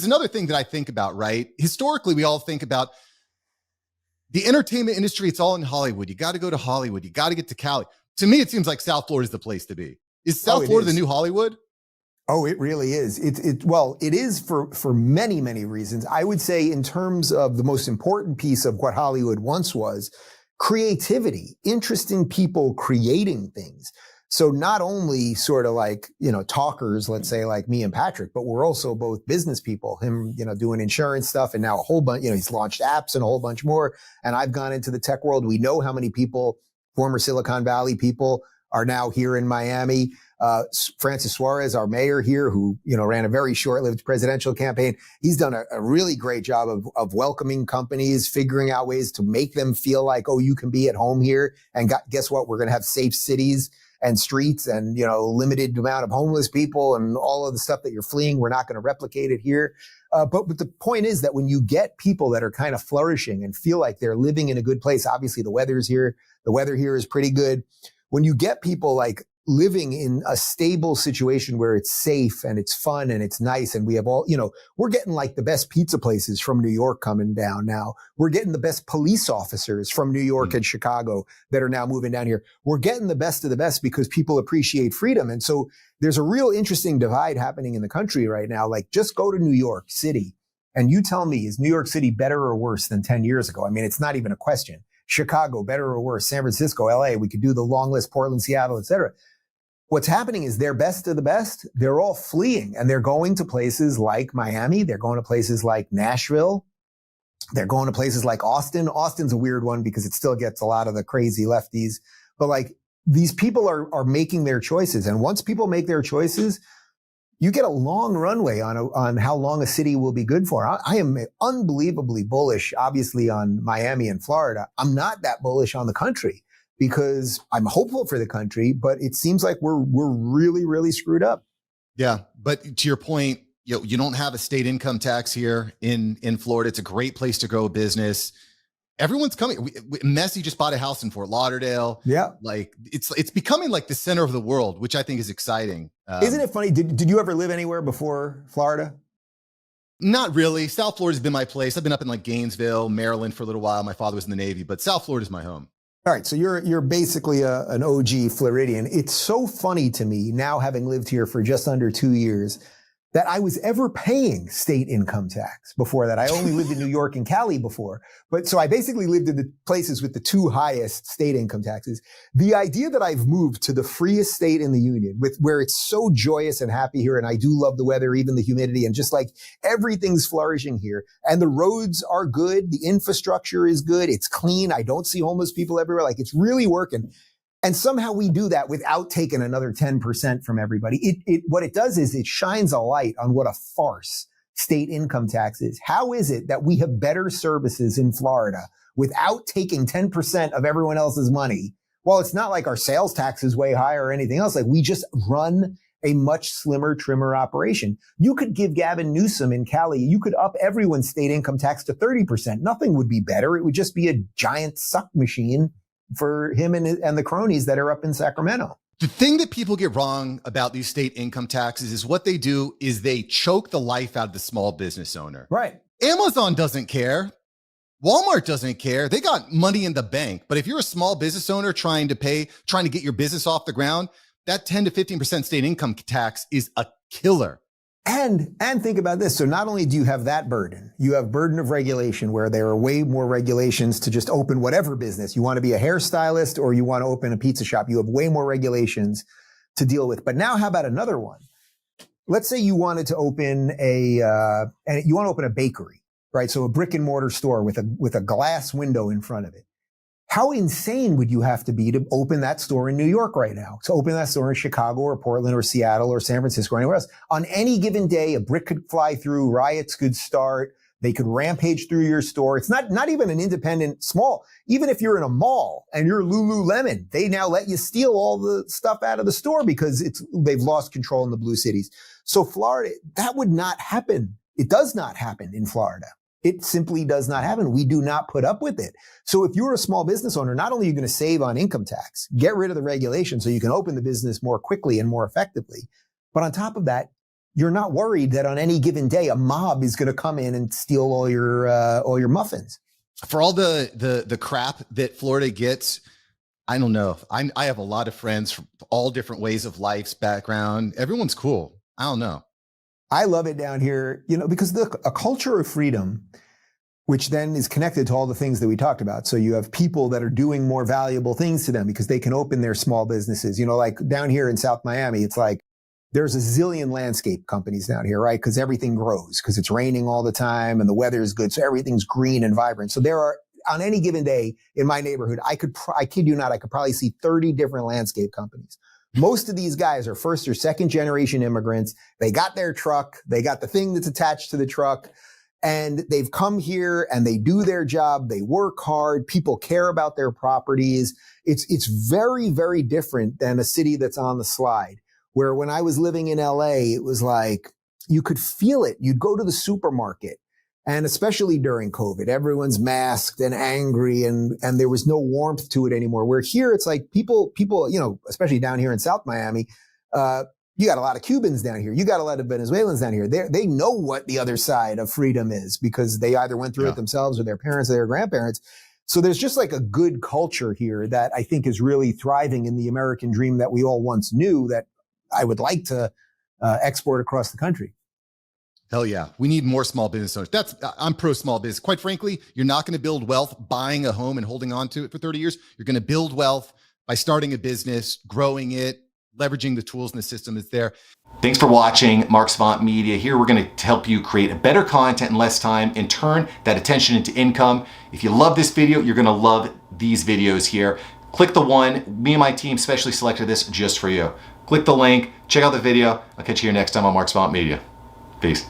another thing that I think about, right? Historically, we all think about the entertainment industry. It's all in Hollywood. You got to go to Hollywood. You got to get to Cali. To me, it seems like South Florida is the place to be. Is South Florida the new Hollywood? Oh, it really is. Well, it is for many, many reasons. I would say in terms of the most important piece of what Hollywood once was, creativity, interesting people creating things. So not only sort of like, talkers, let's say like me and Patrick, but we're also both business people, him, doing insurance stuff and now a whole bunch, he's launched apps and a whole bunch more. And I've gone into the tech world. We know how many people, former Silicon Valley people, are now here in Miami. Francis Suarez, our mayor here, who, ran a very short-lived presidential campaign. He's done a really great job of welcoming companies, figuring out ways to make them feel like, oh, you can be at home here. And guess what? We're going to have safe cities and streets and, limited amount of homeless people and all of the stuff that you're fleeing. We're not going to replicate it here. But the point is that when you get people that are kind of flourishing and feel like they're living in a good place, obviously the weather here is pretty good. When you get people like living in a stable situation where it's safe and it's fun and it's nice and we have all, we're getting like the best pizza places from New York coming down now. We're getting the best police officers from New York and Chicago that are now moving down here. We're getting the best of the best because people appreciate freedom. And so there's a real interesting divide happening in the country right now. Like just go to New York City and you tell me, is New York City better or worse than 10 years ago? I mean, it's not even a question. Chicago, better or worse? San Francisco, LA, we could do the long list, Portland, Seattle, et cetera. What's happening is they're best of the best. They're all fleeing and they're going to places like Miami. They're going to places like Nashville. They're going to places like Austin. Austin's a weird one because it still gets a lot of the crazy lefties. But like these people are making their choices. And once people make their choices, you get a long runway on how long a city will be good for. I am unbelievably bullish, obviously, on Miami and Florida. I'm not that bullish on the country because I'm hopeful for the country, but it seems like we're really, really screwed up. Yeah. But to your point, you don't have a state income tax here in Florida. It's a great place to grow a business. Everyone's coming. Messi just bought a house in Fort Lauderdale. Yeah. Like it's becoming like the center of the world, which I think is exciting. Isn't it funny? Did you ever live anywhere before Florida? Not really. South Florida's been my place. I've been up in like Gainesville, Maryland for a little while. My father was in the Navy, but South Florida's my home. All right. So you're basically an OG Floridian. It's so funny to me now, having lived here for just under 2 years, that I was ever paying state income tax before that. I only lived in New York and Cali before. But so I basically lived in the places with the two highest state income taxes. The idea that I've moved to the freest state in the union, where it's so joyous and happy here, and I do love the weather, even the humidity, and just like everything's flourishing here. And the roads are good. The infrastructure is good. It's clean. I don't see homeless people everywhere. Like it's really working. And somehow we do that without taking another 10% from everybody. What it does is it shines a light on what a farce state income tax is. How is it that we have better services in Florida without taking 10% of everyone else's money? Well, it's not like our sales tax is way higher or anything else. Like we just run a much slimmer, trimmer operation. You could give Gavin Newsom in Cali, you could up everyone's state income tax to 30%. Nothing would be better. It would just be a giant suck machine for him and the cronies that are up in Sacramento. The thing that people get wrong about these state income taxes is what they do is they choke the life out of the small business owner. Right. Amazon doesn't care. Walmart doesn't care. They got money in the bank. But if you're a small business owner trying to get your business off the ground, that 10 to 15% state income tax is a killer. And think about this. So not only do you have that burden, you have burden of regulation where there are way more regulations to just open whatever business. You want to be a hairstylist or you want to open a pizza shop. You have way more regulations to deal with. But now how about another one? Let's say you wanted to open a bakery, right? So a brick and mortar store with a glass window in front of it. How insane would you have to be to open that store in New York right now? To open that store in Chicago or Portland or Seattle or San Francisco or anywhere else? On any given day, a brick could fly through, riots could start, they could rampage through your store. It's not even an independent small. Even if you're in a mall and you're Lululemon, they now let you steal all the stuff out of the store because they've lost control in the blue cities. So Florida, that would not happen. It does not happen in Florida. It simply does not happen. We do not put up with it. So if you're a small business owner, not only are you going to save on income tax, get rid of the regulation so you can open the business more quickly and more effectively, but on top of that, you're not worried that on any given day a mob is going to come in and steal all your muffins. For all the crap that Florida gets, I don't know. I have a lot of friends from all different ways of life's background. Everyone's cool. I don't know. I love it down here, because a culture of freedom, which then is connected to all the things that we talked about. So you have people that are doing more valuable things to them because they can open their small businesses. Like down here in South Miami, it's like there's a zillion landscape companies down here, right? Because everything grows because it's raining all the time and the weather is good. So everything's green and vibrant. So there are, on any given day in my neighborhood, I kid you not, I could probably see 30 different landscape companies. Most of these guys are first or second generation immigrants. They got their truck. They got the thing that's attached to the truck. And they've come here and they do their job. They work hard. People care about their properties. It's very, very different than a city that's on the slide, where when I was living in LA, it was like you could feel it. You'd go to the supermarket, and especially during COVID, everyone's masked and angry, and there was no warmth to it anymore. Where here, it's like people, especially down here in South Miami, you got a lot of Cubans down here. You got a lot of Venezuelans down here. They know what the other side of freedom is because they either went through it themselves or their parents or their grandparents. So there's just like a good culture here that I think is really thriving in the American dream that we all once knew that I would like to export across the country. Hell yeah. We need more small business owners. I'm pro small business. Quite frankly, you're not going to build wealth buying a home and holding on to it for 30 years. You're going to build wealth by starting a business, growing it, leveraging the tools and the system that's there. Thanks for watching Mark Savant Media. Here we're going to help you create better content in less time and turn that attention into income. If you love this video, you're going to love these videos here. Click the one. Me and my team specially selected this just for you. Click the link, check out the video. I'll catch you here next time on Mark Savant Media. Peace.